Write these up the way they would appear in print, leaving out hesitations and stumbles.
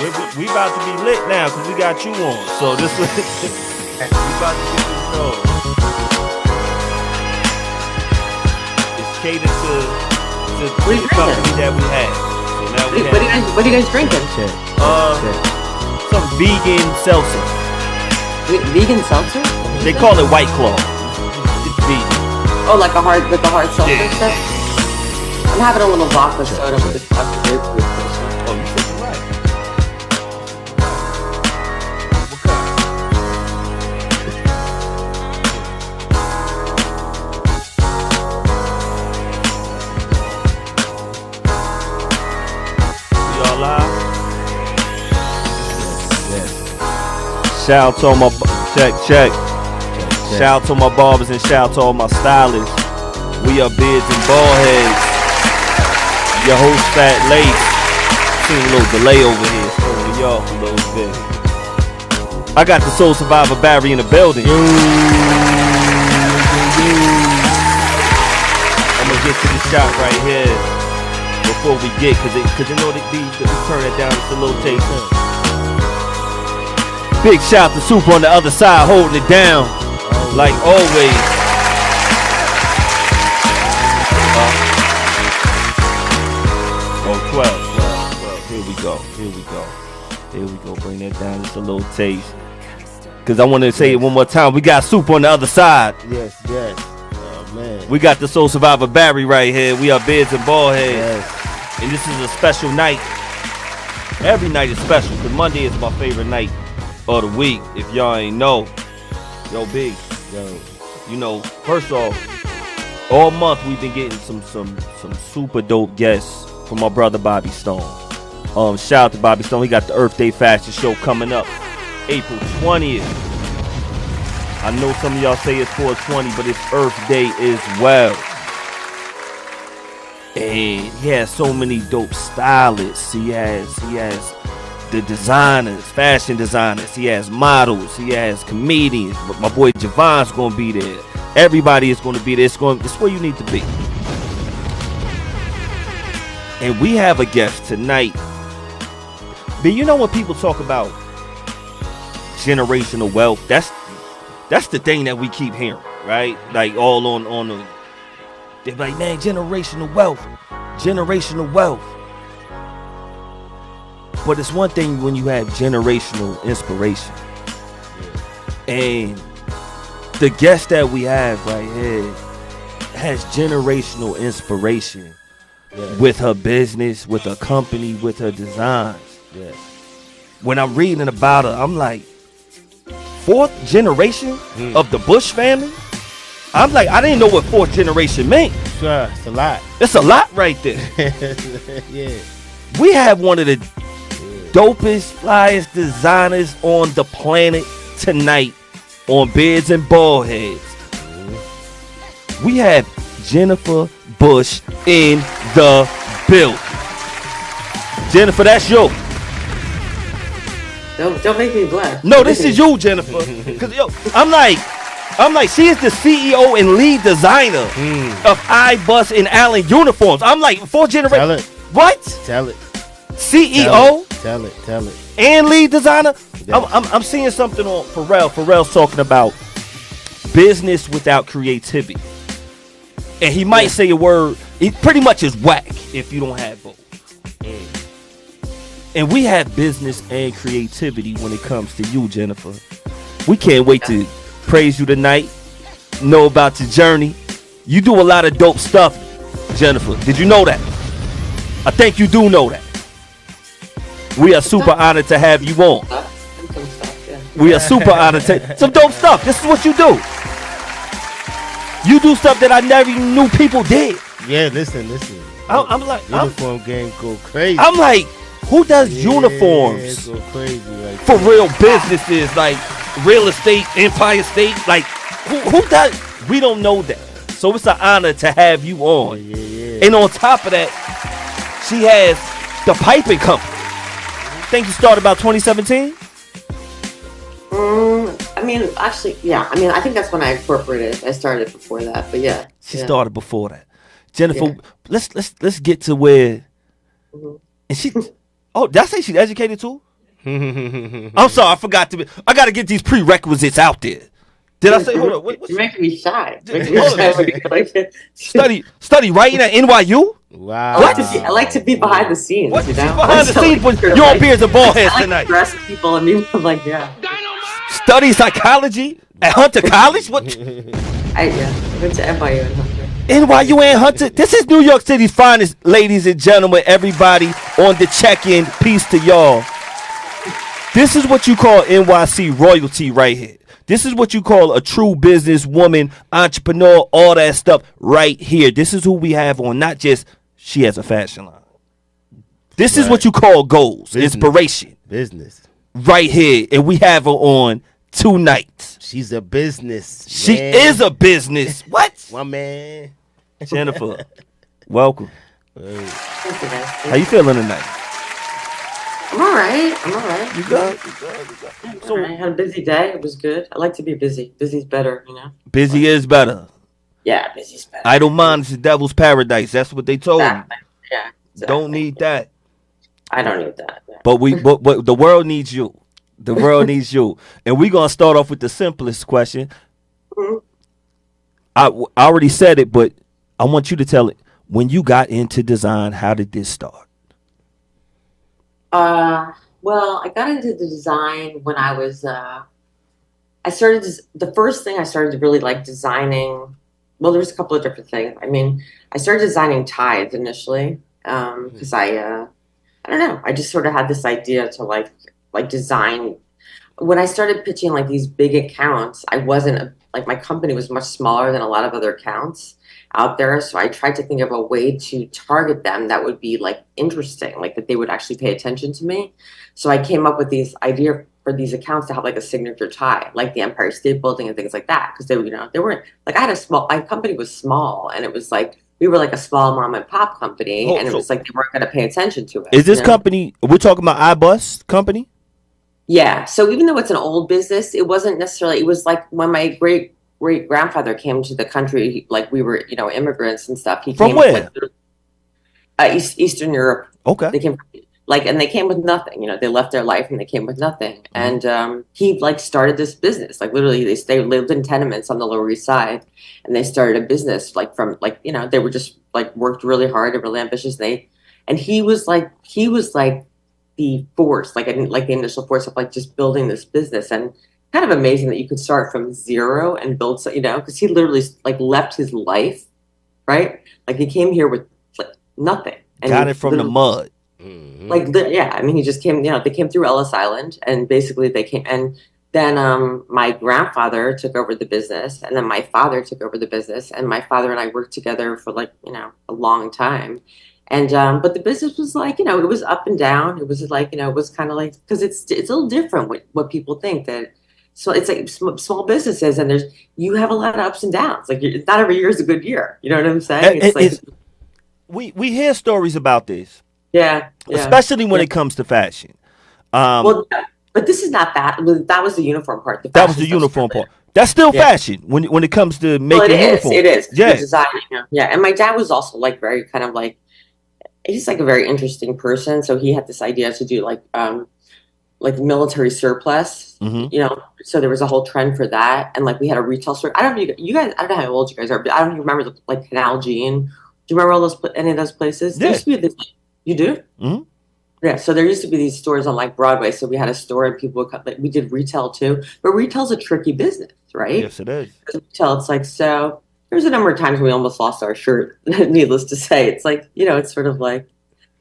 We about to be lit now because we got you on. So this we about to get this going. It's catered to the company that we have. So now what are you guys drinking? Some vegan seltzer. Vegan seltzer? They call it White Claw. It's vegan. Oh, like a hard seltzer stuff? I'm having a little vodka soda with this fucking grapefruit. Oh, you said you're right. What kind? We all live? Yes. Shout out to all my check. Shout out to my barbers and shout out to all my stylists. We are Beards N Baldheads. Your host Fat Lace. Seen a little delay over here, throwing you off a little bit. I got the Soul Survivor Barry in the building. I'm gonna get to the shot right here before we get, cause you know we turn it down just a little taste. Big shout to Soup on the other side, holding it down like always. Oh, 12. Here we go. Bring that down just a little taste. Because I want to say it one more time. We got Soup on the other side. Yes. Oh, man. We got the Soul Survivor Barry right here. We are Beards N Baldheads. Yes. And this is a special night. Every night is special because Monday is my favorite night of the week. If y'all ain't know. Yo, Big. Yo. You know, first off, all month we've been getting some super dope guests from my brother Bobby Stone. Shout out to Bobby Stone. He got the Earth Day Fashion Show coming up April 20th. I know some of y'all say it's 420, but it's Earth Day as well. And he has so many dope stylists. He has the designers, fashion designers. He has models. He has comedians. But my boy Javon's gonna be there. Everybody is gonna be there. It's where you need to be. And we have a guest tonight. But you know when people talk about generational wealth, that's the thing that we keep hearing, right? Like all on the, they're like, man, generational wealth. But it's one thing when you have generational inspiration. And the guest that we have right here has generational inspiration with her business, with her company, with her designs. Yeah. When I'm reading about her, I'm like, fourth generation of the Bush family? I'm like, I didn't know what fourth generation meant. Sure, it's a lot. It's a lot right there. Yeah. We have one of the dopest, flyest designers on the planet tonight on Beards N Baldheads. We have Jennifer Bush in the building. Jennifer, that's you. Don't make me blush. No, this is you, Jennifer. Cause I'm like, she is the CEO and lead designer of iBus and Allen uniforms. I'm like, fourth generation. Tell it. What? Tell it. CEO. Tell it. And lead designer. Yeah. I'm seeing something on Pharrell. Pharrell's talking about business without creativity, and he might say a word. It pretty much is whack if you don't have both. And we have business and creativity when it comes to you, Jennifer. We can't wait to praise you tonight. Know about your journey. You do a lot of dope stuff, Jennifer. Did you know that? I think you do know that. We are super honored to have you on. We are super honored to some dope stuff. This is what you do. You do stuff that I never even knew people did. Yeah, listen. I'm like, uniform game go crazy. I'm like, who does uniforms go crazy right for real businesses like real estate, Empire State? Like, who does? We don't know that. So it's an honor to have you on. Yeah. And on top of that, she has the piping company. I think you started about 2017. I mean, actually, yeah. I mean, I think that's when I incorporated it. I started before that, but yeah. She started before that. Jennifer, let's get to where. And she, did I say she's educated too? I'm sorry, I forgot to. I got to get these prerequisites out there. Did I say? Hold on. You're making me shy. Hold on. Study writing at NYU. Wow. I like to be behind the scenes. What? You She's know? behind the scenes, but you're on Beards N Baldheads I like tonight. to dress people and people like, yeah. Study psychology at Hunter College. What? I went to NYU and Hunter. NYU and Hunter. This is New York City's finest, ladies and gentlemen. Everybody on the check-in. Peace to y'all. This is what you call NYC royalty right here. This is what you call a true businesswoman, entrepreneur, all that stuff right here. This is who we have on, not just she has a fashion line. This is what you call goals, inspiration. Business. Right here. And we have her on tonight. She's a business. She man. is a business. What? My man. Jennifer, welcome. Thank you, guys. How you feeling tonight? I'm all right. You good? So I had a busy day. It was good. I like to be busy. Busy's better, you know. Busy is better. Yeah, busy's better. Idle mind is the devil's paradise. That's what they told me. Yeah. Exactly. Don't need that. I don't need that. Yeah. But the world needs you. The world needs you. And we're gonna start off with the simplest question. Mm-hmm. I already said it, but I want you to tell it. When you got into design, how did this start? Well, I got into the design when I was, the first thing I started to really like designing, well, there was a couple of different things. I mean, I started designing ties initially, because I don't know, I just sort of had this idea to like design. When I started pitching like these big accounts, I wasn't, like my company was much smaller than a lot of other accounts out there. So I tried to think of a way to target them that would be like interesting, like that they would actually pay attention to me. So I came up with these idea for these accounts to have like a signature tie, like the Empire State Building and things like that. Because they were, they weren't like, my company was small, and it was like, we were like a small mom and pop company, and it was like they weren't going to pay attention to it. Is this company, we're talking about iBus company? Yeah. So even though it's an old business, it wasn't necessarily, it was like when my great grandfather came to the country, like we were, immigrants and stuff. He From came where? Eastern Europe. Okay. They came and they came with nothing. They left their life and they came with nothing. Mm-hmm. And he like started this business. Like literally, they lived in tenements on the Lower East Side, and they started a business like from like they were just like worked really hard and really ambitious. And he was like the force, like the initial force of like just building this business. And kind of amazing that you could start from zero and build, because he literally like left his life, right? Like he came here with like nothing. And got it from the mud. Mm-hmm. Like, yeah, I mean, he just came, they came through Ellis Island, and basically they came, and then my grandfather took over the business, and then my father took over the business, and my father and I worked together for like, a long time. And, but the business was like, it was up and down. It was like, it was kind of like, because it's a little different what people think that. So it's like small businesses, and you have a lot of ups and downs. Like not every year is a good year. You know what I'm saying? It's like we hear stories about this. Yeah. Especially when it comes to fashion. Well, but this is not that. That was the uniform part. That was the uniform part. That's still fashion when it comes to making uniforms. It is. Yeah. Designing. Yeah. And my dad was also like very kind of like, he's like a very interesting person. So he had this idea to do like military surplus, so there was a whole trend for that. And like we had a retail store. I don't know you guys, I don't know how old you guys are, but I don't even remember the like Canal Jean. Do you remember any of those places? Yeah. There used to be this, you do? Mm-hmm. Yeah. So there used to be these stores on like Broadway. So we had a store and people would come, like, we did retail too, but retail's a tricky business, right? Yes, it is. Retail, it's like, so there's a number of times we almost lost our shirt. Needless to say, it's like, it's sort of like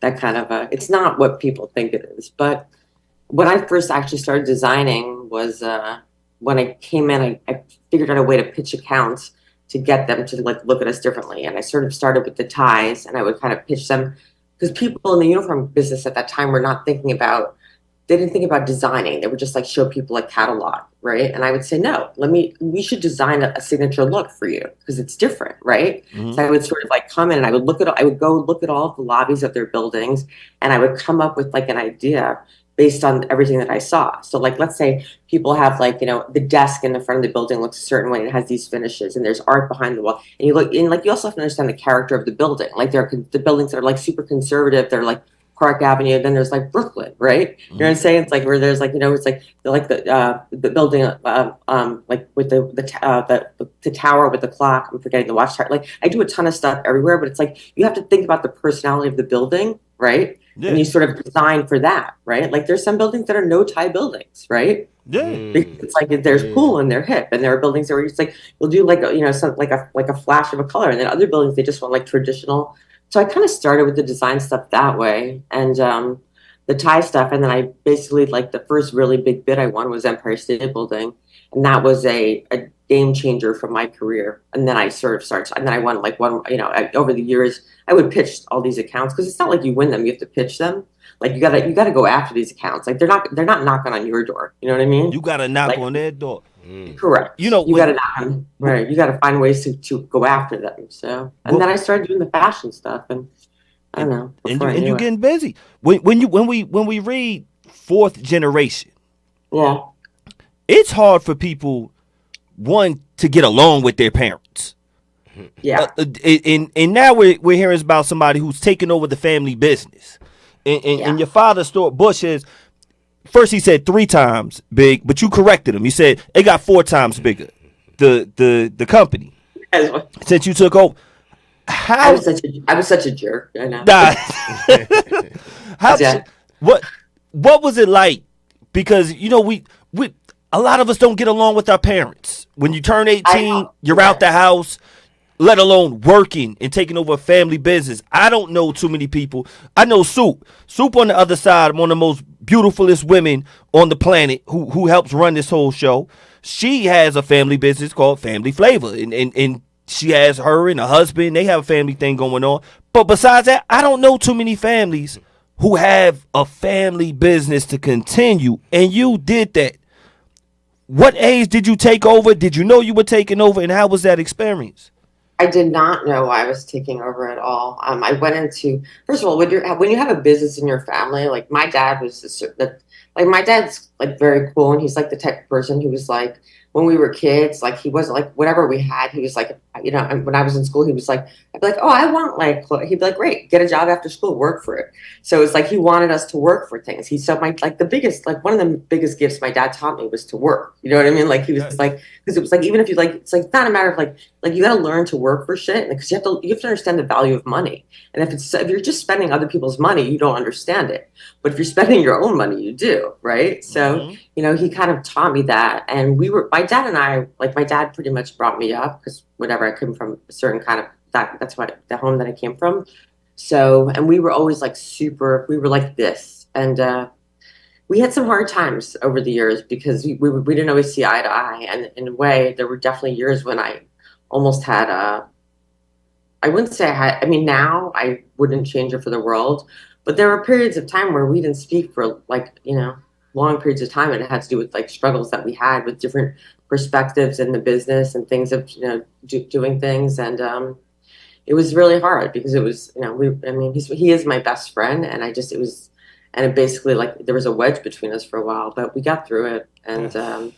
that kind of it's not what people think it is, but when I first actually started designing was when I came in, I figured out a way to pitch accounts to get them to like look at us differently. And I sort of started with the ties, and I would kind of pitch them because people in the uniform business at that time were not they didn't think about designing. They would just like show people a catalog, right? And I would say, no, we should design a signature look for you because it's different, right? Mm-hmm. So I would sort of like come in and I would go look at all of the lobbies of their buildings, and I would come up with like an idea based on everything that I saw. So like, let's say people have like, the desk in the front of the building looks a certain way and it has these finishes and there's art behind the wall. And you look in, like, you also have to understand the character of the building. Like the buildings that are like super conservative, they're like Park Avenue, then there's like Brooklyn, right? You know what I'm saying? It's like where there's like, it's like the building, like with the tower with the clock. I'm forgetting the watchtower. Like I do a ton of stuff everywhere, but it's like you have to think about the personality of the building, right? Yeah. And you sort of design for that, right? Like there's some buildings that are no tie buildings, right? Yeah. It's like there's cool and they're hip, and there are buildings where it's like you'll do like some like a flash of a color, and then other buildings they just want like traditional. So I kind of started with the design stuff that way, and the tie stuff, and then I basically like the first really big bid I won was Empire State Building, and that was a game changer for my career. And then I sort of started, and then I won like one, over the years I would pitch all these accounts because it's not like you win them, you have to pitch them. Like you gotta go after these accounts. Like they're not knocking on your door. You know what I mean? You gotta knock Like, on their door. correct. You know, you gotta knock on, right. You gotta find ways to go after them. So, and then I started doing the fashion stuff, and I don't know. And you getting busy. When we read fourth generation, yeah, it's hard for people to get along with their parents. Yeah. And now we're hearing about somebody who's taking over the family business. And your father, Stuart Bush, first he said 3 times big, but you corrected him. You said it got 4 times bigger. The company since you took over. I was such a jerk. I know. What was it like? Because we a lot of us don't get along with our parents. When you turn 18, you're out the house, let alone working and taking over a family business. I don't know too many people. I know Soup. Soup on the other side, one of the most beautifulest women on the planet who helps run this whole show. She has a family business called Family Flavor. And she has her and her husband. They have a family thing going on. But besides that, I don't know too many families who have a family business to continue. And you did that. What age did you take over? Did you know you were taking over? And how was that experience? I did not know I was taking over at all. I went into, first of all, when you have a business in your family, like my dad was like my dad's like very cool, and he's like the type of person who was like, when we were kids, like he wasn't like whatever we had, he was like, and when I was in school, he was like, I'd be like, oh, I want like, he'd be like, great, get a job after school, work for it. So it's like he wanted us to work for things. One of the biggest gifts my dad taught me was to work. You know what I mean? Like he was like, because it was like, even if you like, it's like not a matter of like you got to learn to work for shit, because you have to understand the value of money. And if you're just spending other people's money, you don't understand it. But if you're spending your own money, you do, right? So he kind of taught me that, and my dad and I, like my dad pretty much brought me up because whatever, I came from a certain kind of that's what the home that I came from. So, and we were always like we were like this, and we had some hard times over the years because we didn't always see eye to eye, and in a way, there were definitely years when I almost had I wouldn't say now I wouldn't change it for the world, but there were periods of time where we didn't speak for long periods of time, and it had to do with like struggles that we had with different perspectives in the business and things of doing things, and it was really hard because it was he is my best friend, and it basically like there was a wedge between us for a while, but we got through it. And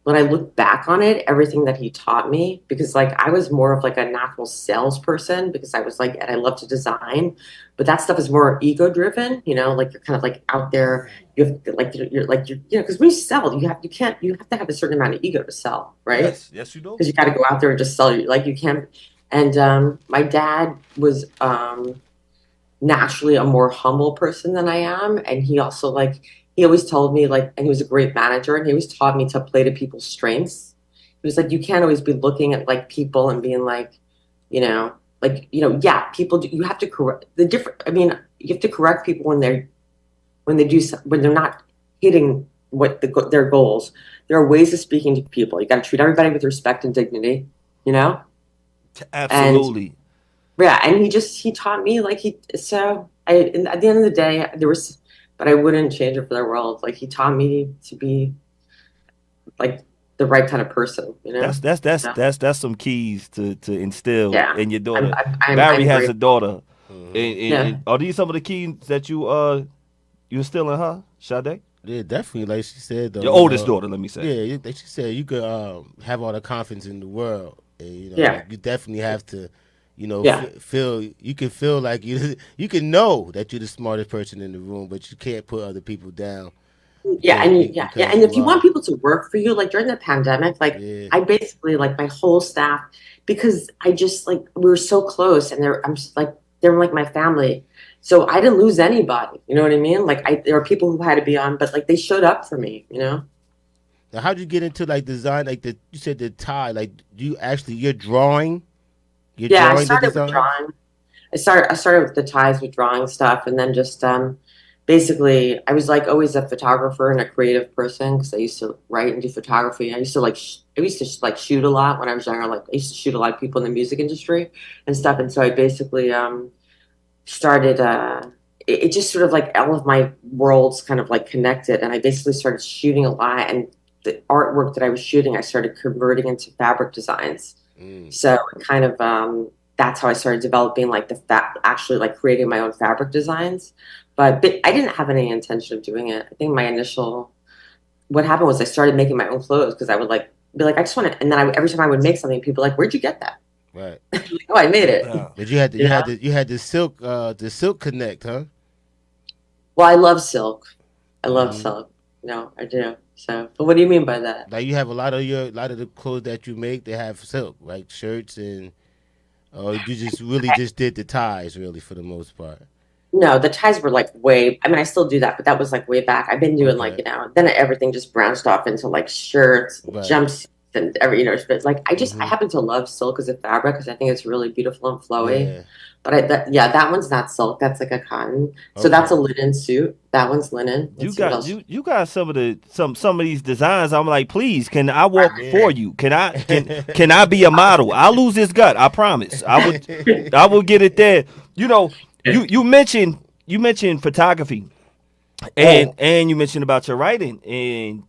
when I look back on it, everything that he taught me, because like I was more of like a natural salesperson because I was like, and I love to design, but that stuff is more ego driven, like you're kind of like out there, you have to, like you're because when you sell, you have to have a certain amount of ego to sell, right? Yes, you do. Because you got to go out there and just sell, like you can't. And my dad was naturally a more humble person than I am, and he also he always told me and he was a great manager, and he always taught me to play to people's strengths. He was like, you can't always be looking at like people and being like, people do, you have to correct you have to correct people when they're not hitting their goals. There are ways of speaking to people. You got to treat everybody with respect and dignity, Absolutely. And he taught me at the end of the day, but I wouldn't change it for the world. Like he taught me to be like the right kind of person, That's some keys to instill in your daughter. Barry has a daughter. And are these some of the keys that you instill in her, Sade? Yeah, definitely. Like she said, your oldest daughter, let me say. Yeah, like she said, you could have all the confidence in the world. And, you definitely have to, Yeah. feel you can feel like you can know that you're the smartest person in the room, but you can't put other people down Yeah, because and if you you want are. people to work for you, like during the pandemic, like Yeah. I basically like my whole staff because I just like we were so close, and I'm just like they were like my family, so I didn't lose anybody. You know what I mean? Like there were people who had to be on, but like they showed up for me. You know? Now, how'd you get into like design? Like you said the tie. Like, do you actually you're drawing? You're Yeah, I drawing the started with designs. drawing. I started with the ties with drawing stuff, and then just basically I was like always a photographer and a creative person because I used to write and do photography. I used to like shoot a lot when I was younger. Like I used to shoot a lot of people in the music industry and stuff, and so I basically started. It just sort of like all of my worlds kind of like connected, and I basically started shooting a lot. And the artwork that I was shooting, I started converting into fabric designs. Mm. So kind of that's how I started developing like actually like creating my own fabric designs. But I didn't have any intention of doing it. I think my initial what happened was I started making my own clothes because I would like be like I just want to, and then every time I would make something, people were like, "Where'd you get that?" Right. Like, oh, I made it. Yeah. But you had You know? you had the silk connect, huh? Well, I love silk. I love Mhm. silk. No, I do. So, but what do you mean by that? Like you have a lot of the clothes that you make, they have silk, right? Shirts and you just really just did the ties, really, for the most part. No, the ties were like way. I mean, I still do that, but that was like way back. I've been doing like Okay. then everything just branched off into like shirts, Right. jumpsuits, and every but like I Hmm. happen to love silk as a fabric because I think it's really beautiful and flowy. Yeah. But that one's not silk. That's like a cotton. So that's Okay. a linen suit. That one's linen. You Let's see what got else. you got some of these designs. I'm like, please, can I walk for Yeah. you? Can I be a model? I'll lose this gut. I promise. I will get it there. You know, you mentioned photography Oh, and you mentioned about your writing and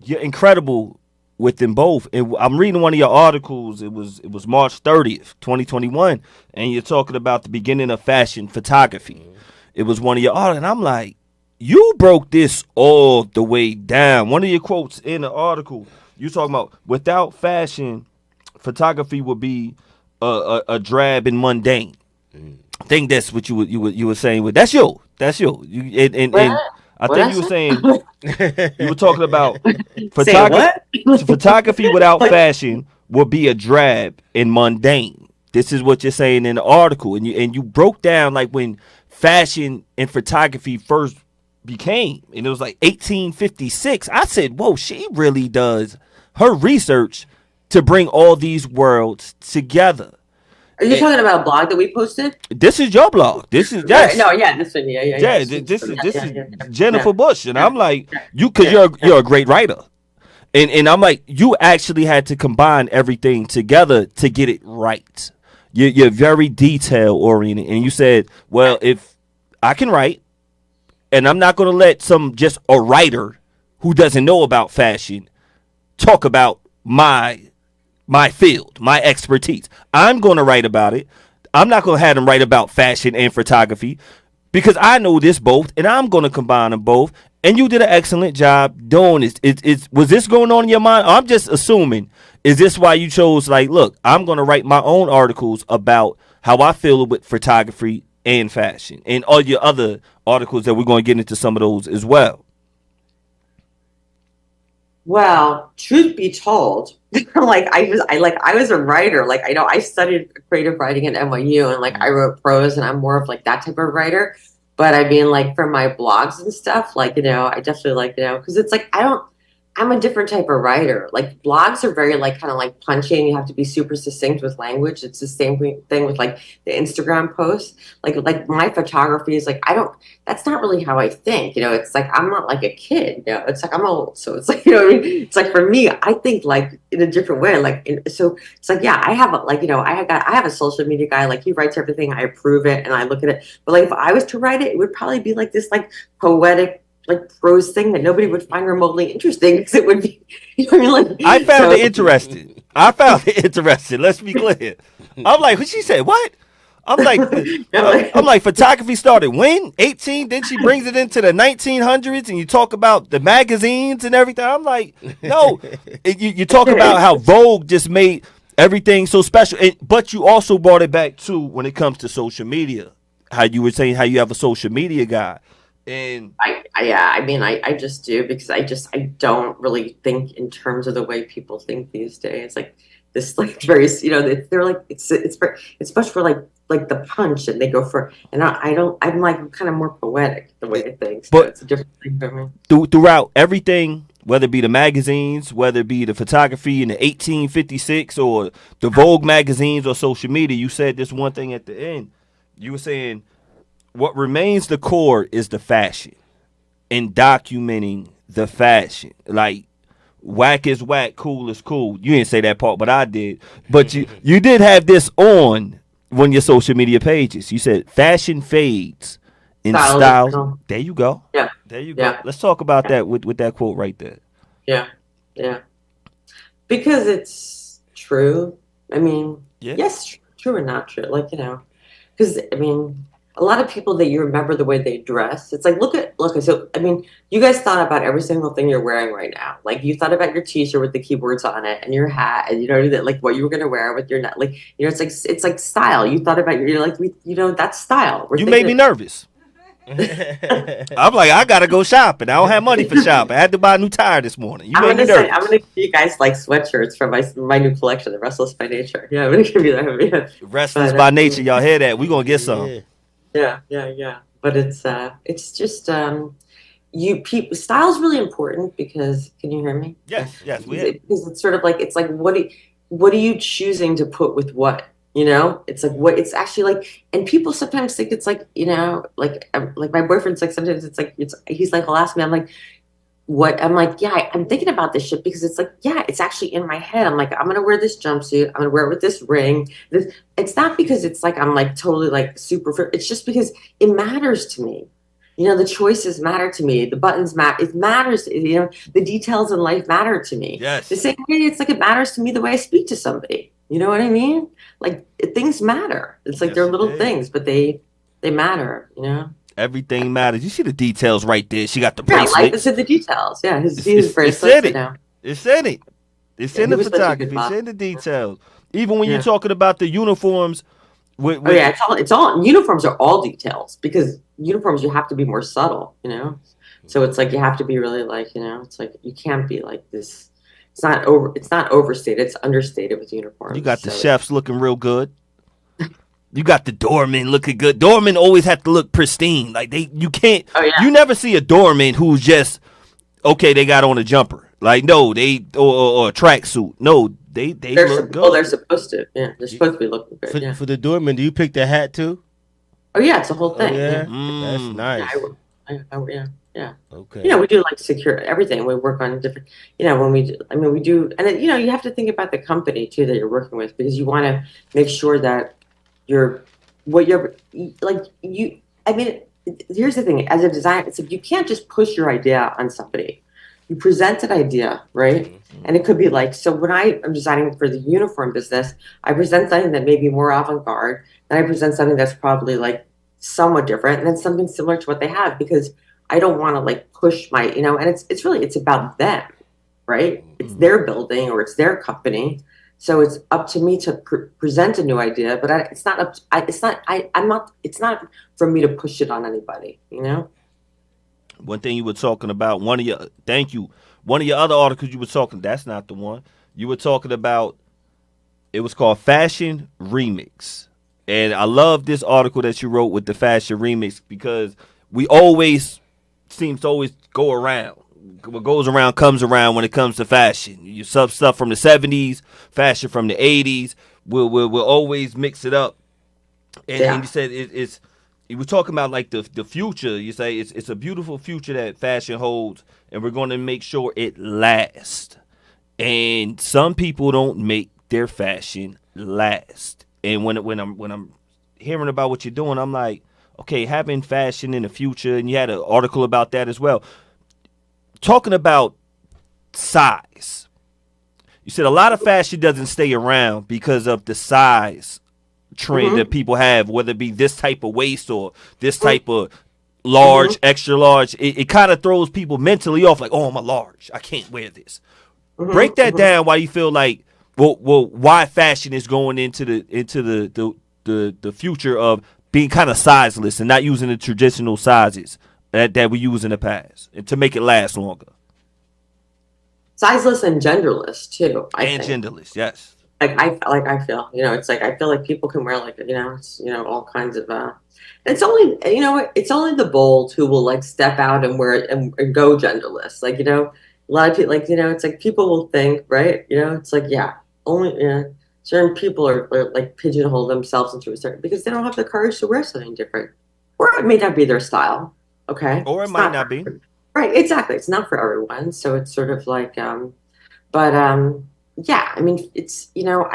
you're incredible with them both. And I'm reading one of your articles. It was March 30th, 2021, and you're talking about the beginning of fashion photography. It was one of your articles, and I'm like, you broke this all the way down. One of your quotes in the article, you talking about without fashion, photography would be a drab and mundane. I think that's what you were saying. With that's you. what? And I What think I you were saying say? you were talking about Say photography. what? Photography without Like, fashion would be a drab and mundane. This is what you're saying in the article, and you broke down like when fashion and photography first became, and it was like 1856. I said, "Whoa, she really does her research to bring all these worlds together." are you And talking about a blog that we posted? this is your blog. This is Right. yes. No, yeah, this one, yeah. Yeah, this is Yeah, Jennifer Bush, and yeah, I'm like you because yeah, yeah. you're a great writer, and I'm like you actually had to combine everything together to get it right. You're very detail oriented, and you said, well, if I can write, and I'm not going to let some just a writer who doesn't know about fashion talk about my field, my expertise. I'm going to write about it. I'm not going to have them write about fashion and photography because I know this both, and I'm going to combine them both. And you did an excellent job doing this. Was this going on in your mind? I'm just assuming. Is this why you chose, like, look, I'm going to write my own articles about how I feel with photography and fashion and all your other articles that we're going to get into some of those as well? Well, truth be told, I was a writer. Like I know I studied creative writing at NYU and like I wrote prose and I'm more of like that type of writer. But I mean like for my blogs and stuff, like, I definitely like, because it's like I'm a different type of writer. Like blogs are very like kind of like punchy and you have to be super succinct with language. It's the same thing with like the Instagram posts. Like my photography is like that's not really how I think. It's like I'm not like a kid, It's like I'm old. So it's like, what I mean? It's like for me, I think like in a different way. So it's like, yeah, I have I have a social media guy, like he writes everything, I approve it and I look at it. But like if I was to write it, it would probably be like this like poetic like prose thing that nobody would find remotely interesting because it would be, what I mean? Like, I found so, it interesting. I found it interesting. Let's be clear. I'm like, what she said? What? I'm like, I'm like, photography started when 18. Then she brings it into the 1900s, and you talk about the magazines and everything. I'm like, no, you talk about how Vogue just made Everything's so special. But you also brought it back to when it comes to social media. How you were saying how you have a social media guy. And I just do because I don't really think in terms of the way people think these days. Like this, like very, they're like it's much for like the punch, and they go for, and I don't. I'm like kind of more poetic the way I think. So but it's a different thing for me. Throughout everything, whether it be the magazines, whether it be the photography in the 1856 or the Vogue magazines or social media, you said this one thing at the end. You were saying what remains the core is the fashion and documenting the fashion. Like whack is whack, cool is cool. You didn't say that part, but I did. But you did have this on one of your social media pages. You said fashion fades in style. There you go. Yeah. There you go. Let's talk about that with that quote right there. Yeah. Yeah. Because it's true. I mean, yes, true or not true. Like, because I mean, a lot of people that you remember the way they dress, it's like, look. So, I mean, you guys thought about every single thing you're wearing right now. Like, you thought about your T-shirt with the keyboards on it, and your hat, and that, like what you were gonna wear with your net. Like, it's like style. You thought about you're like, that's style. You made me nervous. I'm like, I gotta go shopping. I don't have money for shopping. I had to buy a new tire this morning. I'm gonna give you guys like sweatshirts from my new collection, the Restless by Nature. Yeah, I'm gonna give you that. Yeah. Restless by Nature, y'all hear that? We gonna get some. Yeah. But it's just style's really important because can you hear me? Yes, because it's sort of like what are you choosing to put with what? It's like what it's actually like, and people sometimes think it's like like my boyfriend's like sometimes it's like he's like he'll ask me, I'm like what, I'm like I'm thinking about this shit because it's like it's actually in my head. I'm like I'm gonna wear this jumpsuit, I'm gonna wear it with this ring. It's not because it's like I'm like totally like super. It's just because it matters to me. The choices matter to me. The buttons matter. It matters. The details in life matter to me. Yes. The same way it's like it matters to me the way I speak to somebody. You know what I mean? Like things matter. It's like they're little things, but they matter. Everything matters. You see the details right there. She got the bracelet. Life is in the details. Yeah, his bracelet. It's in it. It's in the photography. It's in the details. Even when you're talking about the uniforms. It's all uniforms are all details because uniforms you have to be more subtle. So it's like you have to be really like it's like you can't be like this. It's not overstated. It's understated with uniforms. You got the chefs looking real good. You got the doormen looking good. Doormen always have to look pristine. Like you can't. Oh, yeah. You never see a doorman who's just okay. They got on a jumper. Like no, they or a tracksuit. No, they look good. Oh, they're supposed to. Yeah, they're supposed to be looking good. For the doorman, do you pick the hat too? Oh yeah, it's a whole thing. Oh, yeah, that's nice. Yeah. Okay. We do like secure everything. We work on different. When we do, we do, and you have to think about the company too that you're working with because you want to make sure that here's the thing. As a designer, it's like you can't just push your idea on somebody. You present an idea, right? Mm-hmm. And it could be like, so when I am designing for the uniform business, I present something that may be more avant-garde, and I present something that's probably like somewhat different, and then something similar to what they have because I don't want to like push my, and it's about them, right? Mm-hmm. It's their building or it's their company. So it's up to me to present a new idea, but it's not for me to push it on anybody, One thing you were talking about, one of your other articles you were talking, that's not the one. You were talking about, it was called Fashion Remix. And I love this article that you wrote with the Fashion Remix because seems to always go around. What goes around comes around when it comes to fashion. You sub stuff from the 70s, fashion from the 80s. We'll always mix it up. And you said it's you were talking about like the future. You say it's a beautiful future that fashion holds, and we're going to make sure it lasts. And some people don't make their fashion last. And when I'm hearing about what you're doing, I'm like, okay, having fashion in the future, and you had an article about that as well. Talking about size. You said a lot of fashion doesn't stay around because of the size trend that people have, whether it be this type of waist or this type of large, extra large. It kind of throws people mentally off like, oh, I'm a large. I can't wear this. Break that down why you feel like why fashion is going into the future of being kind of sizeless and not using the traditional sizes that we use in the past, and to make it last longer. Sizeless and genderless too. And genderless, yes. I feel, it's like I feel like people can wear like, it's, all kinds of it's only, it's only the bold who will like step out and wear it and go genderless. Like, a lot of people, like, it's like people will think, right? It's like, yeah, only, certain people are like pigeonhole themselves into a certain, because they don't have the courage to wear something different, or it may not be their style. Okay. Or it might not be. Right. Exactly. It's not for everyone. So it's sort of like, but yeah, I mean, it's, I'm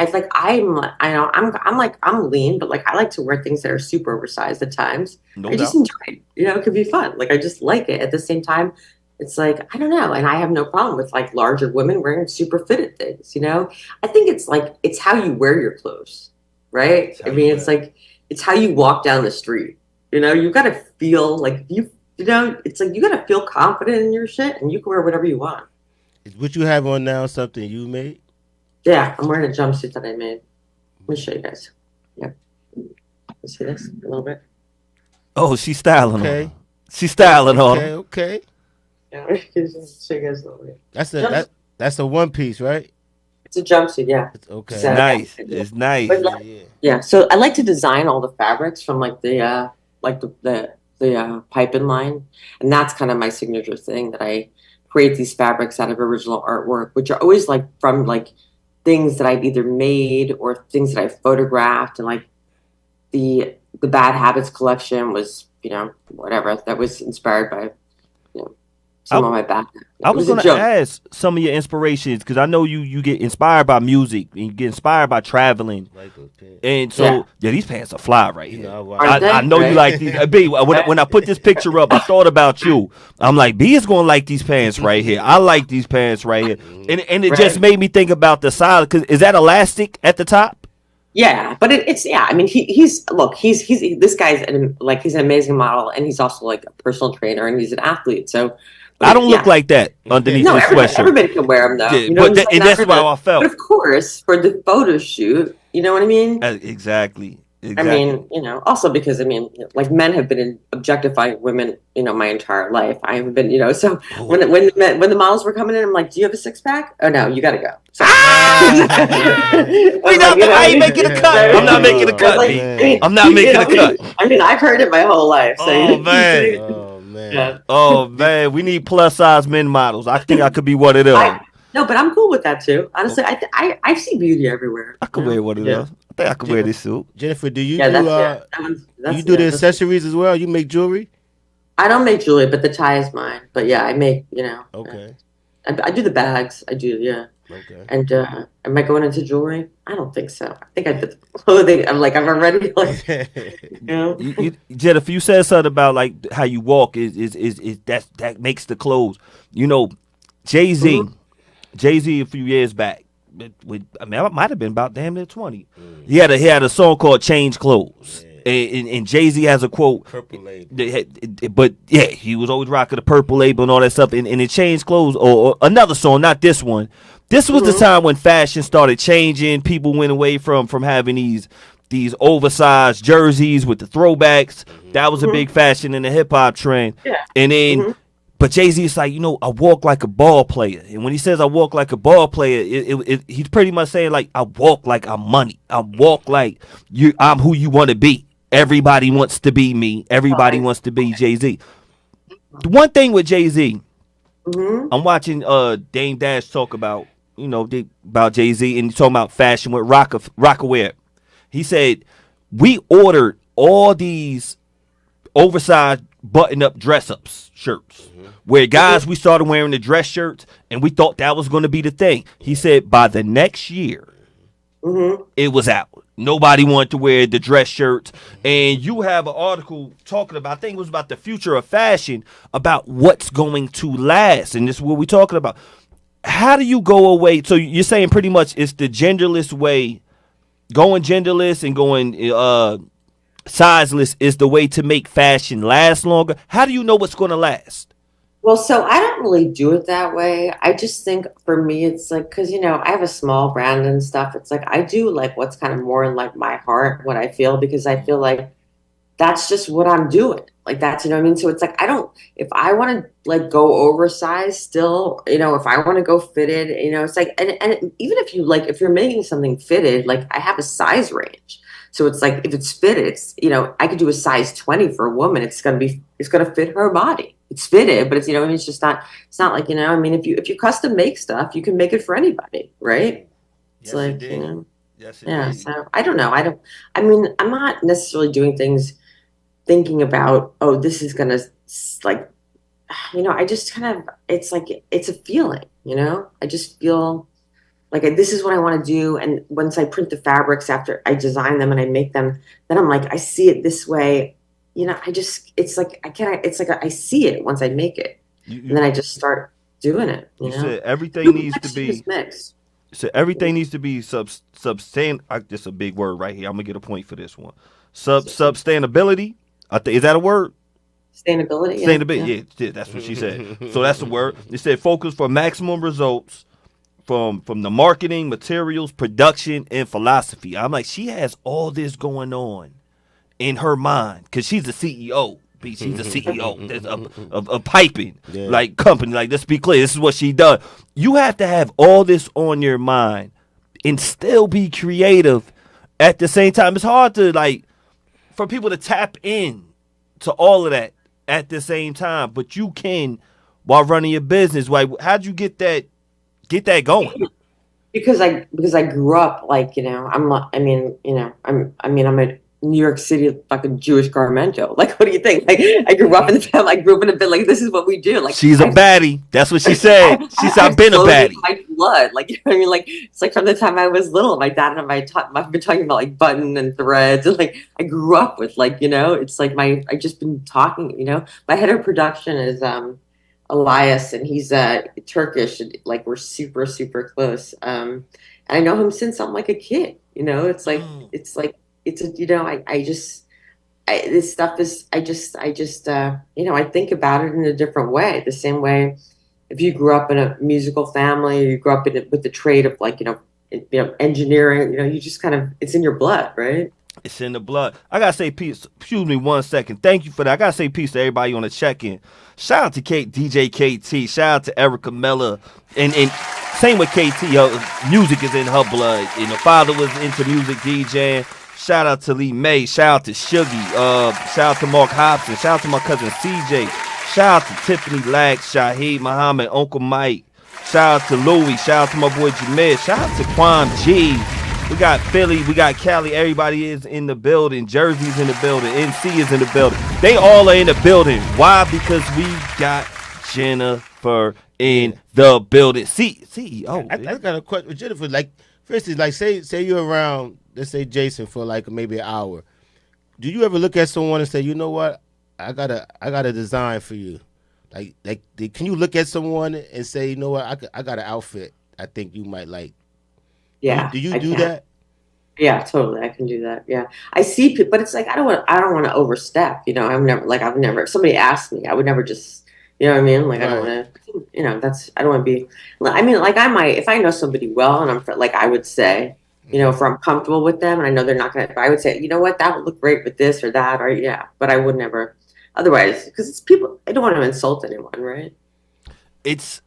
lean, but like I like to wear things that are super oversized at times. No I just doubt. enjoy it. It could be fun. Like I just like it. At the same time, it's like, I don't know. And I have no problem with like larger women wearing super fitted things, I think it's like, it's how you wear your clothes, right? I mean, it's like, it's how you walk down the street. You got to feel like it's like, you got to feel confident in your shit, and you can wear whatever you want. Is what you have on now something you made? Yeah, I'm wearing a jumpsuit that I made. Let me show you guys. Yep. You see this a little bit? Oh, she's styling Okay. on her. She's styling on her. Okay. Yeah, I can just show you guys a little bit. That's a one piece, right? It's a jumpsuit, yeah. Okay. So- Nice. It's nice. But like, Yeah. yeah, so I like to design all the fabrics from like the piping line, and that's kind of my signature thing, that I create these fabrics out of original artwork, which are always like from like things that I've either made or things that I've photographed. And like the Bad Habits collection was, whatever, that was inspired by some of my bad. I was going to ask some of your inspirations, because I know you get inspired by music and you get inspired by traveling. Like those pants. And so, yeah, these pants are fly right here. Aren't I know they? you like these. B, when I put this picture up, I thought about you. I'm like, B is going to like these pants right here. I like these pants right here. And it just made me think about the size. Cause is that elastic at the top? Yeah, but it's yeah. I mean, he's this guy's he's an amazing model, and he's also like a personal trainer, and he's an athlete. So I don't look like that underneath no, this sweatshirt. everybody can wear them though. Yeah, and that's why I felt. But of course, for the photo shoot, you know what I mean? Exactly. I mean, also because like men have been objectifying women, my entire life. I haven't been, so when the models were coming in, I'm like, do you have a six pack? Oh no, you got to go. So, I ain't making a cut. I'm not making a cut. I'm not making a cut. I mean, I've heard it my whole life. So, oh man. Oh man. Yeah. Oh man, we need plus size men models. I think I could be one of them. No, but I'm cool with that too. Honestly, I see beauty everywhere. I could wear one of those. I think I could wear this suit. Jennifer, do you that's do the accessories as well? You make jewelry? I don't make jewelry, but the tie is mine. But yeah, I make, Okay. I do the bags. I do, yeah. Okay. And am I going into jewelry? I don't think so. I think I did clothing. I'm already Jennifer, you said something about like how you walk is that makes the clothes. Jay-Z, Mm-hmm. Jay-Z a few years back. I might have been about damn near 20. He had a song called "Change Clothes," and Jay-Z has a quote. Purple label. But yeah, he was always rocking the purple label and all that stuff. And it changed clothes, or another song, not this one. This was the time when fashion started changing. People went away from having these oversized jerseys with the throwbacks. That was a big fashion in the hip hop trend. Yeah. And then. But Jay-Z is like, I walk like a ball player. And when he says I walk like a ball player, he's pretty much saying like, I walk like I'm money. I walk like I'm who you want to be. Everybody wants to be me. Everybody wants to be Jay-Z. The one thing with Jay-Z, I'm watching Dame Dash talk about, about Jay-Z, and he's talking about fashion with Rockaware. He said, we ordered all these oversized button-up dress-ups shirts. Where guys, we started wearing the dress shirts, and we thought that was going to be the thing. He said by the next year, it was out. Nobody wanted to wear the dress shirts. And you have an article talking about, I think it was about the future of fashion, about what's going to last. And this is what we're talking about. How do you go away? So you're saying pretty much it's the genderless way, going genderless and going sizeless is the way to make fashion last longer. How do you know what's going to last? Well, so I don't really do it that way. I just think for me, it's like, because, I have a small brand and stuff. It's like, I do like what's kind of more in like my heart, what I feel, because I feel like that's just what I'm doing. Like that's, what I mean? So it's like, if I want to like go oversized still, if I want to go fitted, it's like, and even if you're making something fitted, like I have a size range. So it's like, if it's fitted, I could do a size 20 for a woman. It's going to fit her body. It's fitted, but it's just not, it's not like, if you custom make stuff, you can make it for anybody. Right. It's Yes, like, indeed. Yes, yeah. indeed. So I don't know. I'm not necessarily doing things thinking about, oh, this is gonna like, I just kind of, it's like, it's a feeling, I just feel like this is what I want to do. And once I print the fabrics after I design them and I make them, then I'm like, I see it this way, it's like, I see it once I make it. And then I just start doing it, You said everything Super needs to mix, be. just mix. So everything needs to be substan. That's a big word right here. I'm gonna get a point for this one. Substanability. Is that a word? Sustainability. Sustainability. Yeah, that's what she said. So that's the word. It said focus for maximum results from the marketing, materials, production, and philosophy. I'm like, she has all this going on in her mind because she's a CEO. She's a CEO of piping like company. Like, let's be clear, this is what she does. You have to have all this on your mind and still be creative at the same time. It's hard to for people to tap in to all of that at the same time, but you can while running your business. Like, how'd you get that going? Because I grew up like, I'm a New York City fucking Jewish garmento. Like, what do you think? Like, I grew up in the family. I grew up in a bit like, this is what we do. Like, she's a baddie. That's what she said. She said, I've been a baddie. My blood, like, you know what I mean? Like, it's like from the time I was little, my dad and I've been talking about like button and threads, and like I grew up with like, it's like I just been talking. My head of production is Elias, and he's Turkish. And, like, we're super super close. And I know him since I'm like a kid. It's like it's a this stuff is I think about it in a different way. The same way if you grew up in a musical family, you grew up with the trade of like engineering. You just kind of, it's in your blood, right? It's in the blood. I gotta say peace. Excuse me 1 second. Thank you for that. I gotta say peace to everybody on the check-in. Shout out to DJ KT. Shout out to Erica Miller. And same with KT. Music is in her blood. And her father was into music DJing. Shout out to Lee May. Shout out to Shuggy. Shout out to Mark Hobson. Shout out to my cousin CJ. Shout out to Tiffany Lax, Shaheed Muhammad, Uncle Mike. Shout out to Louie. Shout out to my boy Jameer. Shout out to Quan G. We got Philly, we got Cali. Everybody is in the building. Jersey's in the building. NC is in the building. They all are in the building. Why? Because we got Jennifer in the building. CEO. I got a question, Jennifer. Like, for instance, like say you're around, let's say Jason for like maybe an hour. Do you ever look at someone and say, you know what, I got a design for you? Like, can you look at someone and say, you know what, I got an outfit I think you might like? Yeah. Do you do that? Yeah, totally. I can do that. Yeah. I see people, but it's like, I don't want to overstep, I've never, if somebody asked me, I would never just, you know what I mean? Like, I don't want to, I don't want to be, I mean, like if I know somebody well and I'm like, I would say, if I'm comfortable with them and I know they're not going to, I would say, you know what, that would look great with this or that, or yeah, but I would never, otherwise, because it's people, I don't want to insult anyone, right? It's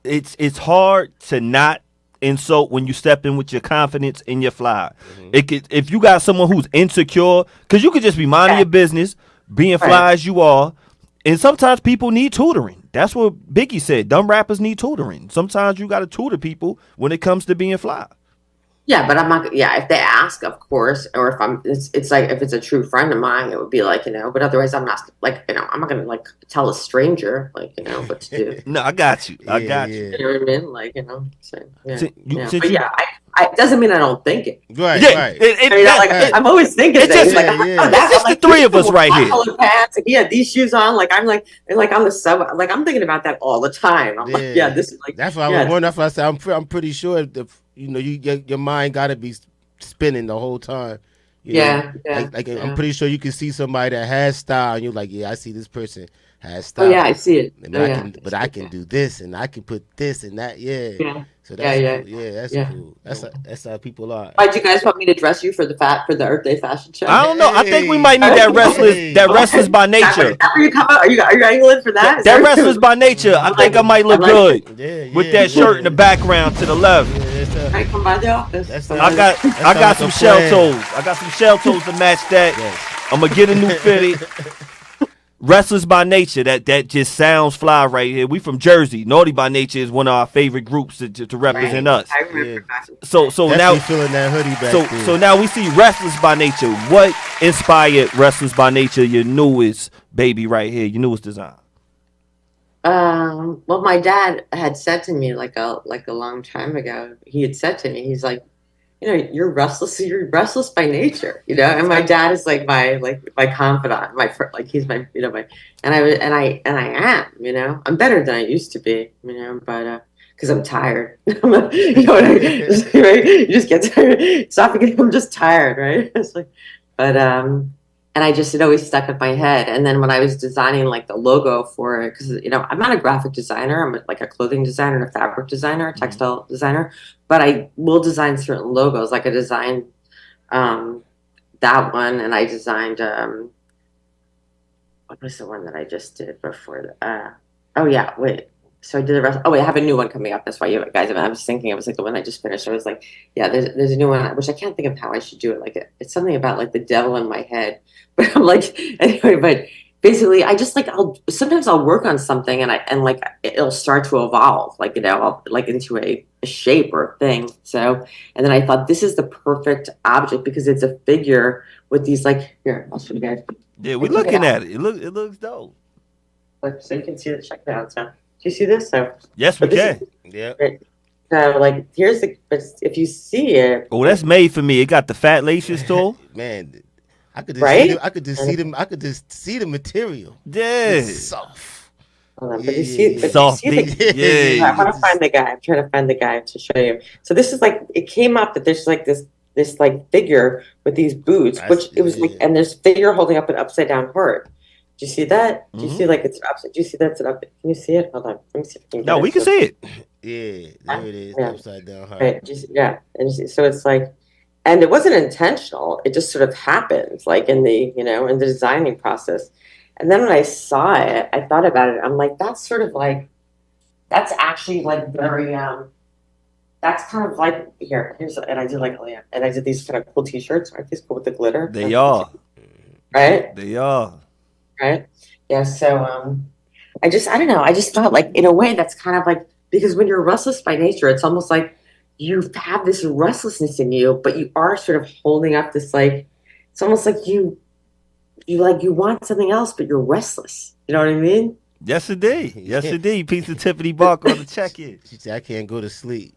hard to not insult when you step in with your confidence and your fly. If you got someone who's insecure, because you could just be minding your business, being fly as you are, and sometimes people need tutoring. That's what Biggie said. Dumb rappers need tutoring. Sometimes you got to tutor people when it comes to being fly. Yeah, but I'm not. Yeah, if they ask, of course, or if it's like if it's a true friend of mine, it would be like But otherwise, I'm not like I'm not gonna like tell a stranger like what to do. No, I got you. I got you. You know what I mean? Like So, yeah. But it doesn't mean I don't think it. Right. Yeah, Right. I'm always thinking things. It's just the three of us right here. Pants, he had these shoes on. Like I'm like on the sub. Like I'm thinking about that all the time. I'm like, this is like. That's why I was wondering. That's why I said I'm pretty sure if your mind got to be spinning the whole time. You know? Like I'm pretty sure you can see somebody that has style, and you're like, yeah, I see this person has style. Oh yeah, I see it. And Oh, I yeah. can, but I can do this, and I can put this and that. Yeah. Yeah. So that's Yeah. cool. Yeah, that's Yeah. cool. That's how people are. Why do you guys want me to dress you for the Earth Day fashion show? I don't know. I think we Hey, might need that hey. restless by nature. Is that where you come out? Are you angling for that? That restless by nature. I think I might look good Yeah, with yeah, that shirt in the background to the left. Yeah, I come by the office. That's I got like some a shell plan. toes. I got some shell toes to match that. Yes. I'm gonna get a new fitted. Restless by nature. That just sounds fly right here. We from Jersey. Naughty by Nature is one of our favorite groups to represent us. I remember fashion. So Definitely now feeling that hoodie back there. so now we see Restless by Nature. What inspired Restless by Nature? Your newest baby right here. Your newest design. Well, my dad had said to me like a long time ago. He had said to me, he's like, you're restless. You're restless by nature, And my dad is like my confidant, he's my I am. I'm better than I used to be, but because I'm tired. Right? You just get tired. Stop because I'm just tired, right? It's like, but and it always stuck in my head. And then when I was designing like the logo for it, because I'm not a graphic designer, I'm like a clothing designer, a fabric designer, a textile designer, but I will design certain logos. Like I designed that one, and I designed what was the one that I just did before? Oh yeah, wait. So I did the rest. Oh wait, I have a new one coming up. That's why you guys. I was thinking it was like the one I just finished. I was like, yeah, there's a new one, which I can't think of how I should do it. Like it's something about like the devil in my head. But I'm like, anyway. But basically, I just like sometimes I'll work on something and like it'll start to evolve, like I'll, like into a shape or a thing. So and then I thought this is the perfect object because it's a figure with these like here. I'll show you guys. Yeah, we're looking at it. It looks dope. Like, so you can see the check it out. So. Do you see this? So yes, we can. Yeah. So like here's if you see it. Oh, that's made for me. It got the fat laces too. Man, I could just Right? see them, I could just see them. I could just see the material. Yeah. It's soft. But Yeah, you see, but soft you see the, yeah. I want to find the guy. I'm trying to find the guy to show you. So this is like it came up that there's like this like figure with these boots, which it was like, and there's figure holding up an upside down heart. Do you see that? Do you see like it's upside? Do you see that's an up? Can you see it? Hold on. Let me see if I can get No, it. we can see it. Yeah, there it is. Yeah. Upside down heart. Right. Yeah. And you see, so it's like, and it wasn't intentional. It just sort of happened, like in the in the designing process. And then when I saw it, I thought about it. I'm like, that's sort of like, that's actually like very that's kind of like here's and I did like and I did these kind of cool T-shirts. Aren't these cool with the glitter? They are. Right. They are. Right. Yeah. So I don't know. I just thought like in a way that's kind of like because when you're restless by nature, it's almost like you have this restlessness in you, but you are sort of holding up this like it's almost like you want something else, but you're restless. You know what I mean? Yes, indeed. Yes, indeed. Piece of Tiffany Bark on the check-in. She said, "I can't go to sleep."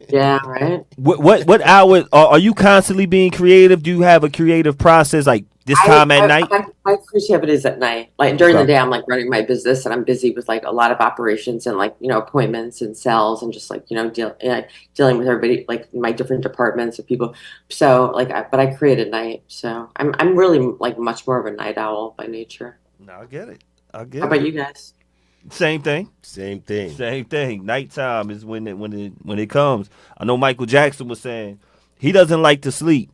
Yeah. Right. What hours are you constantly being creative? Do you have a creative process like this time at night? My first habit is at night. Like during the day, I'm like running my business and I'm busy with like a lot of operations and like appointments and sales and just like dealing with everybody like my different departments of people. So like, but I create at night. So I'm really like much more of a night owl by nature. No, I get it. How about you guys? Same thing. Same thing. Same thing. Nighttime is when it comes. I know Michael Jackson was saying he doesn't like to sleep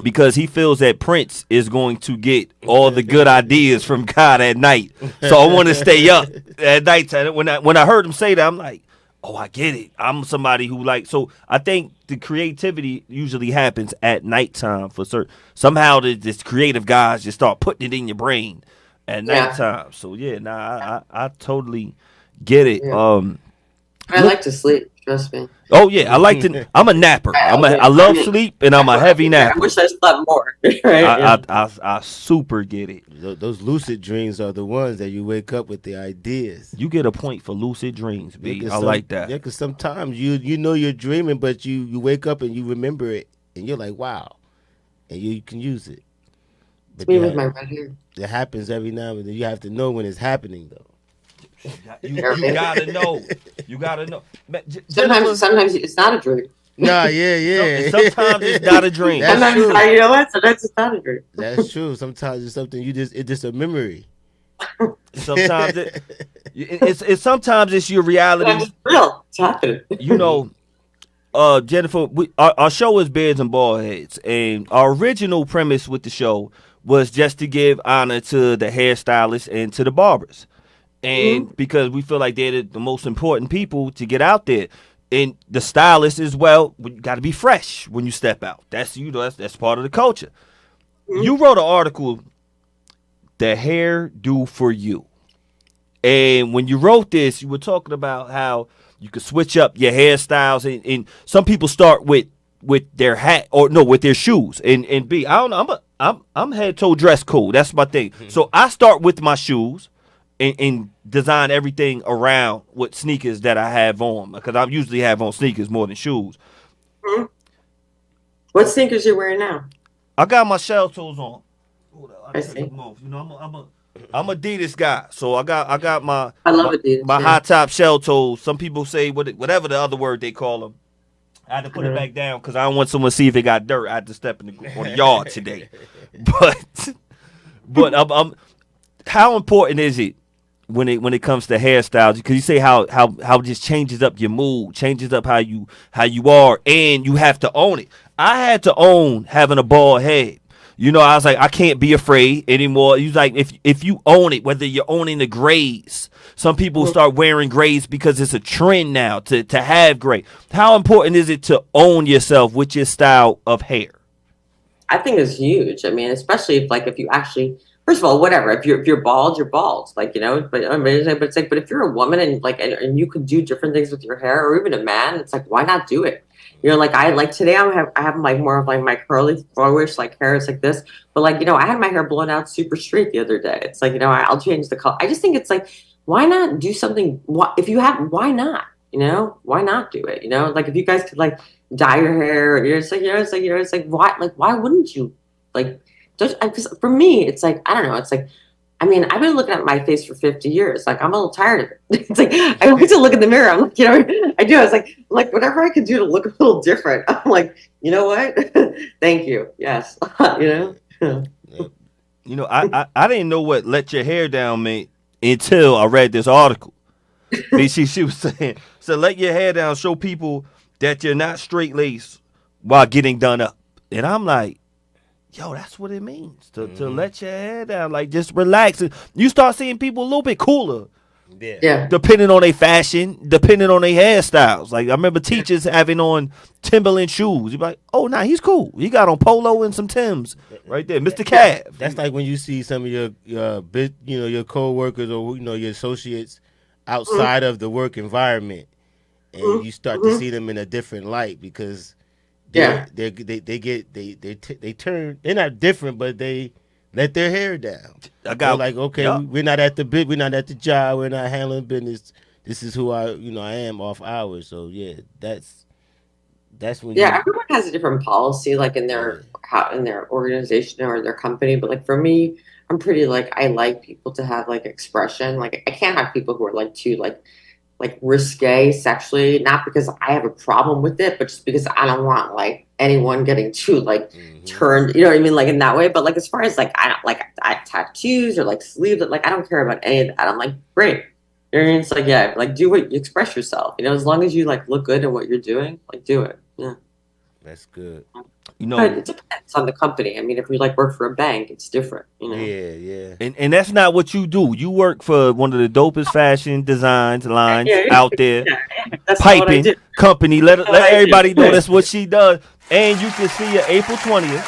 because he feels that Prince is going to get all the good ideas from God at night. So I want to stay up at nighttime. When I heard him say that, I'm like, oh, I get it. I'm somebody who so I think the creativity usually happens at nighttime for certain. Somehow this creative guys just start putting it in your brain at nighttime. So I totally get it. Yeah. I like to sleep. Trust me. Oh yeah, I like to. I'm a napper. I love sleep, and I'm a heavy napper. I wish I slept more. Right? I super get it. Those lucid dreams are the ones that you wake up with the ideas. You get a point for lucid dreams, B. I like that. Yeah, because sometimes you know you're dreaming, but you wake up and you remember it, and you're like, wow, and you can use it. But me with my red hair. It happens every now and then. You have to know when it's happening, though. You gotta know. You gotta know. Sometimes it's not a dream. Nah, yeah. Sometimes it's not a dream. Sometimes it's not a dream. That's true. Sometimes it's something it's just a memory. Sometimes it's sometimes it's your reality. It's real. It's happening. You know, Jennifer, our show is Beards and Baldheads, and our original premise with the show was just to give honor to the hairstylists and to the barbers, and because we feel like they're the most important people to get out there. And the stylists as well, you got to be fresh when you step out. That's that's part of the culture. You wrote an article, "The Hair Do for You," and when you wrote this, you were talking about how you could switch up your hairstyles, and some people start with their hat or no with their shoes. And B, I don't know, I'm head toe dress code. That's my thing. So I start with my shoes and design everything around what sneakers that I have on, because I usually have on sneakers more than shoes. What sneakers you wearing now? I got my shell toes on. Hold up, I see. You know, I'm a Adidas guy, so I got my I love Adidas. my high top shell toes. Some people say whatever the other word they call them. I had to put it back down because I don't want someone to see if it got dirt. I had to step on the yard today. But how important is it when it comes to hairstyles? Because you say how it just changes up your mood, changes up how you are, and you have to own it. I had to own having a bald head. You know, I was like, I can't be afraid anymore. You like, if you own it, whether you're owning the grays. Some people start wearing grays because it's a trend now to have gray. How important is it to own yourself with your style of hair? I think it's huge. I mean, especially if you actually, first of all, whatever. If you're bald, you're bald. Like, you know, but it's like, but if you're a woman and you could do different things with your hair, or even a man, it's like, why not do it? You know, like today I have like more of like my curly flowish like hair. It's like this, but like, you know, I had my hair blown out super straight the other day. It's like, you know, I'll change the color. I just think it's like, why not do something? If you have, why not? You know, why not do it? You know, like if you guys could like dye your hair, or it's like, you know, it's like why wouldn't you? Like, because for me, it's like, I don't know. It's like, I mean, I've been looking at my face for 50 years. Like, I'm a little tired of it. It's like, I like to look in the mirror. I'm like, you know, I do. I was like, whatever I can do to look a little different. I'm like, you know what? Thank you. Yes. You know? You know, I didn't know what let your hair down meant until I read this article. She was saying, so let your hair down, show people that you're not straight laced while getting done up. And I'm like, yo, that's what it means to let your hair down, like just relax. You start seeing people a little bit cooler, Yeah. depending on their fashion, depending on their hairstyles. Like I remember teachers having on Timberland shoes. You're like, oh, nah, he's cool. He got on polo and some Timbs right there, Mr. Cav. That's like when you see some of your co-workers or your associates outside of the work environment, and you start to see them in a different light because. They're not different, but they let their hair down. They're like, okay, we're not at the job, we're not handling business. This is who I am off hours. So yeah, that's when. Yeah, everyone has a different policy, like in their organization or their company. But like for me, I'm pretty like I like people to have like expression. Like I can't have people who are like too like risque sexually, not because I have a problem with it, but just because I don't want like anyone getting too like turned, you know what I mean? Like in that way. But like, as far as like, I don't like tattoos or like sleeves, like I don't care about any of that. I'm like, great. You know what I mean? It's like, yeah, like do what you express yourself, you know, as long as you like look good in what you're doing, like do it. Yeah. That's good. You know, but it depends on the company. I mean, if you like work for a bank, it's different, you know? Yeah. And that's not what you do. You work for one of the dopest fashion designs lines out there. That's Piping company. Let everybody know that's what she does. And you can see her April 20th.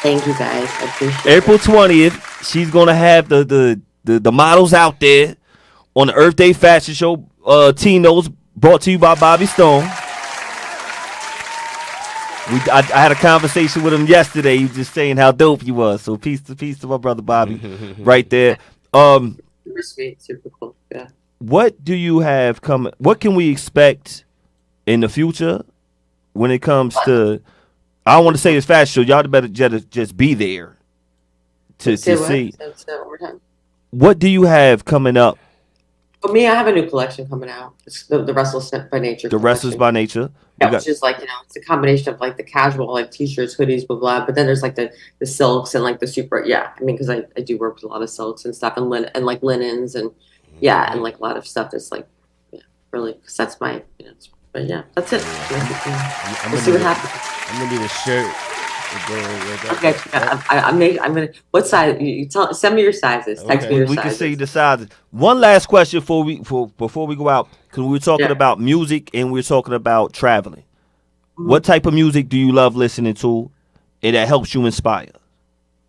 Thank you guys. I appreciate April it. 20th. She's gonna have the models out there on the Earth Day Fashion Show. Tino's brought to you by Bobby Stone. I had a conversation with him yesterday. He was just saying how dope he was. So peace to my brother Bobby, right there. Super sweet, super cool. Yeah. What do you have coming? What can we expect in the future when it comes to? I don't want to say it's fashion show. Y'all better just be there to see. Say one more time. What do you have coming up For me, I have a new collection coming out. It's the Restless by Nature The Restless collection. by Nature. Yeah, which is like, it's a combination of like the casual, like t-shirts, hoodies, blah, blah. But then there's like the silks and like the super, yeah. I mean, because I do work with a lot of silks and stuff and and like linens and yeah, and like a lot of stuff that's like, yeah, really, because that's my, but yeah, that's it. We'll see what happens. I'm gonna need a shirt. To go with that. Okay, I'm gonna. What size? You tell. Send me your sizes. Text me your We sizes. can see the sizes. One last question before we go out, because we were talking about music and we were talking about traveling. Mm-hmm. What type of music do you love listening to, and that helps you inspire?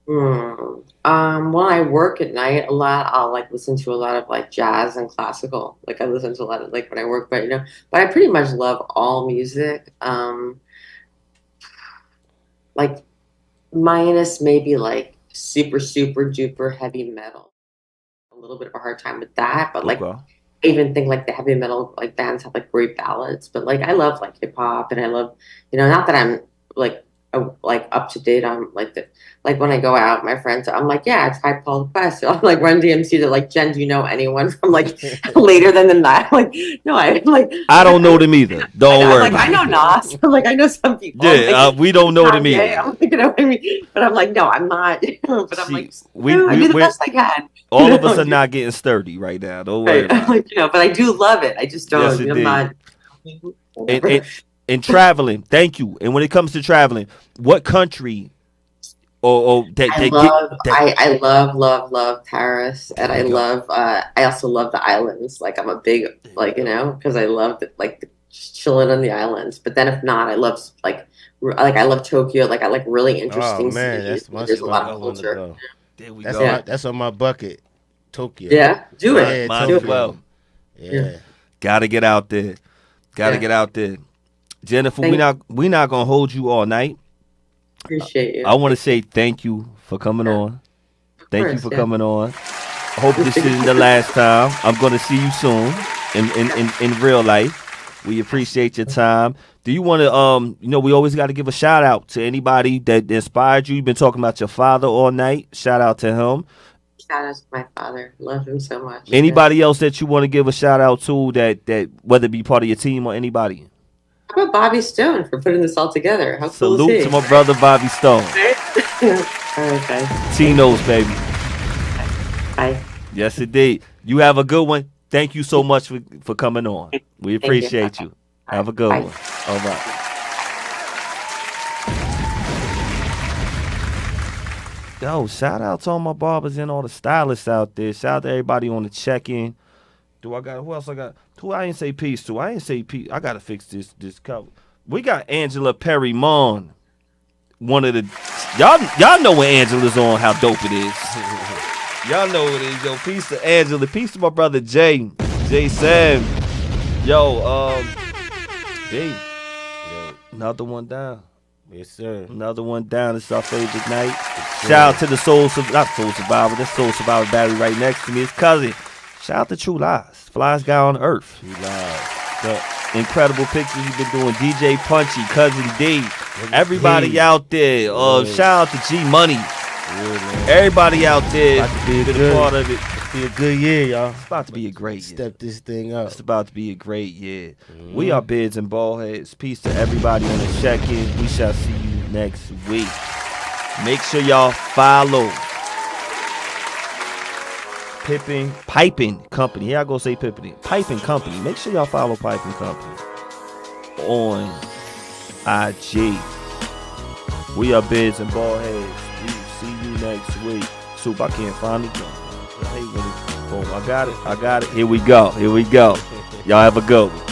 When I work at night a lot, I'll like listen to a lot of like jazz and classical. Like I listen to a lot of like when I work, but but I pretty much love all music. Like minus maybe like super duper heavy metal. A little bit of a hard time with that, but like I even think like the heavy metal like bands have like great ballads. But like I love like hip hop and I love not that I'm like up to date on like when I go out, my friends, I'm like, yeah, it's Hype Paul Quest. So I'm like Run DMC. They're like, Jen, do you know anyone from like later than that? I'm like, no, I'm like, I don't know them either. Don't worry. I'm like, I know Nas. I'm like, I know some people. Yeah, like, we don't know them either. I'm like, what I mean? But I'm like, no, I'm not. But I'm like, I do the best I can. All of us are not getting sturdy right now. Don't worry. Right. Like, but I do love it. I just don't. Yes, I'm not. And traveling, thank you. And when it comes to traveling, what country I love Paris, and I love I also love the islands. Like I'm a big because I love just chilling on the islands. But then if not, I love I love Tokyo. Like I like really interesting cities. There's a lot of culture. There we go. That's on my bucket. Tokyo. Yeah, do it. Might as well. Yeah. Gotta get out there. Get out there. Jennifer, we not gonna hold you all night. Appreciate you. I want to say thank you for coming on. Thank you for coming on. I hope this isn't the last time. I'm gonna see you soon in real life. We appreciate your time. Do you want to we always got to give a shout out to anybody that inspired you. You've been talking about your father all night. Shout out to him. Shout out to my father. Love him so much. Anybody else that you want to give a shout out to that whether it be part of your team or anybody? How about Bobby Stone for putting this all together? How cool Salute is he? to my brother Bobby Stone. All right, guys. Tino's, baby. Bye. Yes, indeed. You have a good one. Thank you so much for coming on. We appreciate you. Have a good one. All right. Yo, shout out to all my barbers and all the stylists out there. Shout out to everybody on the check-in. Who else I got? Who I ain't say peace to? I ain't say peace. I gotta fix this cover. We got Angela Perry Mon. One of the y'all know when Angela's on how dope it is. Y'all know what it is. Yo, peace to Angela. Peace to my brother Jay Sam. Yo, hey, another one down. Yes, sir. Another one down. It's our favorite night. Shout out to the not Soul Survivor. That's Soul Survivor Battery right next to me. His cousin. Shout out to True Lies. Flyest guy on earth. True Lies. The incredible pictures you've been doing. DJ Punchy, Cousin D. Everybody out there. Shout out to G Money. Everybody out there. Been a part of it. Be a good year, y'all. It's about to be a great year. Step this thing up. It's about to be a great year. We are Beards N Baldheads. Peace to everybody on the check-in. We shall see you next week. Make sure y'all follow Piping Company. Here I go say Piping Company. Make sure y'all follow Piping Company on IG. We are Beards N Baldheads. We will see you next week. Soup, I can't find the gun. I hate when boom, I got it. Here we go. Y'all have a good one.